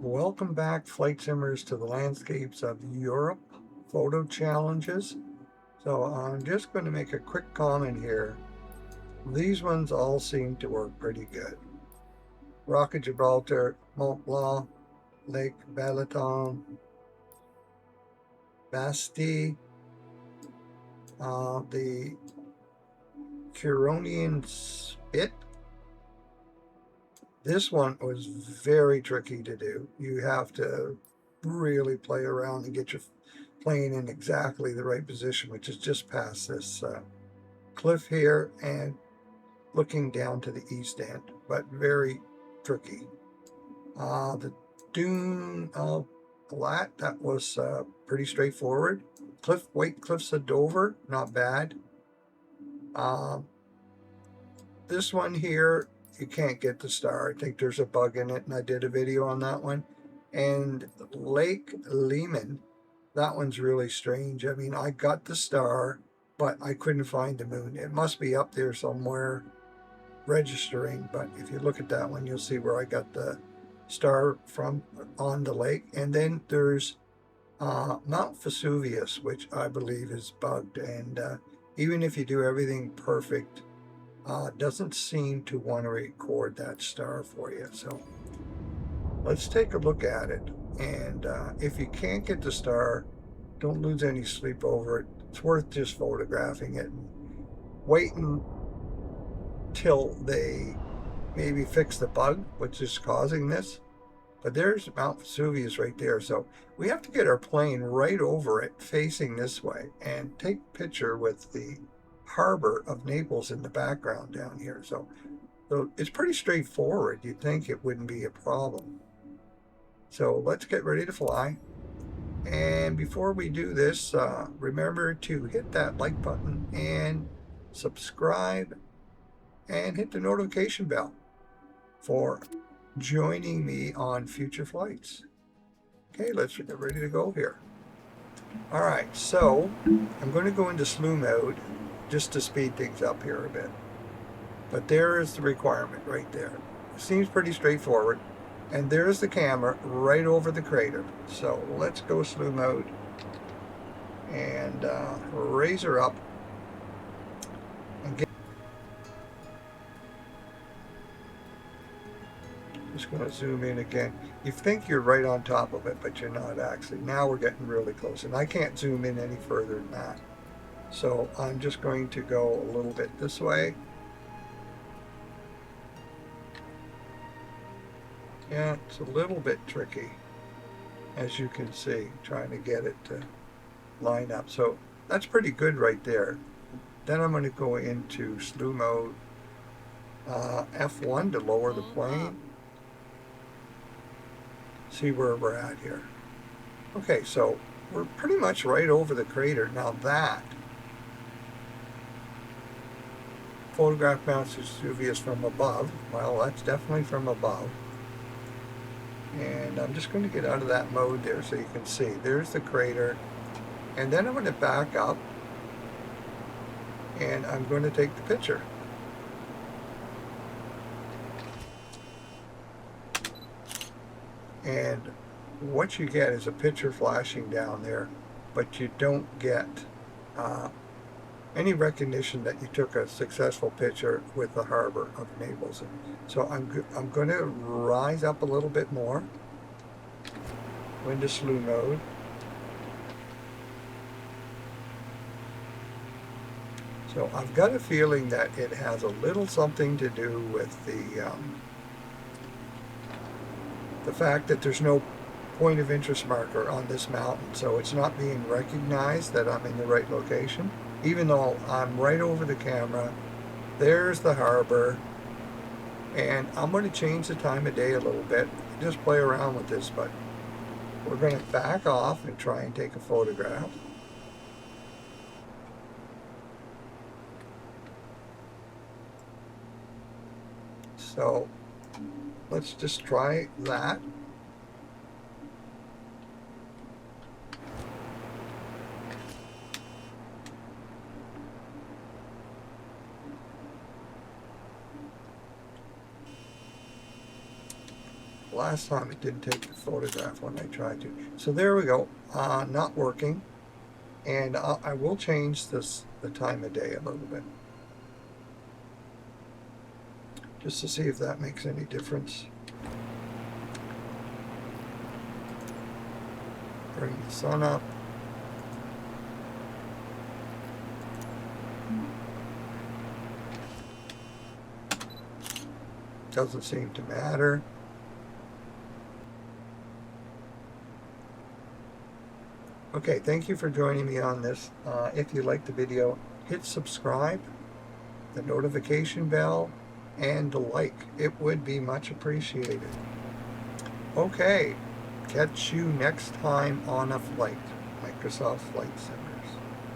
Welcome back, flight simmers, to the landscapes of Europe photo challenges. So I'm just going to make a quick comment here. These ones all seem to work pretty good. Rock of Gibraltar, Mont Blanc, Lake Balaton, Basti, the Curonian Spit. This one was very tricky to do. You have to really play around and get your plane in exactly the right position, which is just past this cliff here and looking down to the east end, but very tricky. The dune of Lat, that was pretty straightforward. White Cliffs of Dover, not bad. This one here, you can't get the star. I think there's a bug in it, and I did a video on that one. And Lake Lehman, that one's really strange. I mean, I got the star, but I couldn't find the moon. It must be up there somewhere registering, but if you look at that one, you'll see where I got the star from on the lake. And then there's Mount Vesuvius, which I believe is bugged. And even if you do everything perfect, doesn't seem to want to record that star for you. So let's take a look at it. And if you can't get the star, don't lose any sleep over it. It's worth just photographing it and waiting till they maybe fix the bug, which is causing this. But there's Mount Vesuvius right there. So we have to get our plane right over it, facing this way, and take a picture with the harbor of Naples in the background down here. So it's pretty straightforward. You'd think it wouldn't be a problem. So let's get ready to fly. And before we do this, remember to hit that like button and subscribe and hit the notification bell for joining me on future flights. Okay, let's get ready to go here. All right, so I'm going to go into slew mode just to speed things up here a bit. But there is the requirement right there. It seems pretty straightforward. And there's the camera right over the crater. So let's go slew mode and raise her up and get. Just going to zoom in again. You think you're right on top of it, but you're not actually. Now we're getting really close, and I can't zoom in any further than that. So I'm just going to go a little bit this way. Yeah, it's a little bit tricky, as you can see, trying to get it to line up. So that's pretty good right there. Then I'm going to go into slew mode, F1 to lower the plane. See where we're at here. Okay, so we're pretty much right over the crater. Now that photograph Mount Vesuvius from above. Well, that's definitely from above. And I'm just going to get out of that mode there so you can see. There's the crater. And then I'm going to back up and I'm going to take the picture. And what you get is a picture flashing down there, but you don't get any recognition that you took a successful picture with the harbor of Naples. So I'm going to rise up a little bit more. Go into slew mode. So I've got a feeling that it has a little something to do with the fact that there's no point of interest marker on this mountain, so it's not being recognized that I'm in the right location. Even though I'm right over the camera, there's the harbor, and I'm going to change the time of day a little bit, just play around with this, but we're going to back off and try and take a photograph. So let's just try that. last time it didn't take the photograph when I tried to. So there we go, not working. And I will change the time of day a little bit, just to see if that makes any difference. Bring the sun up. Doesn't seem to matter. Okay, thank you for joining me on this. If you liked the video, hit subscribe, the notification bell, and the like. It would be much appreciated. Okay, catch you next time on a flight. Microsoft Flight Simulator.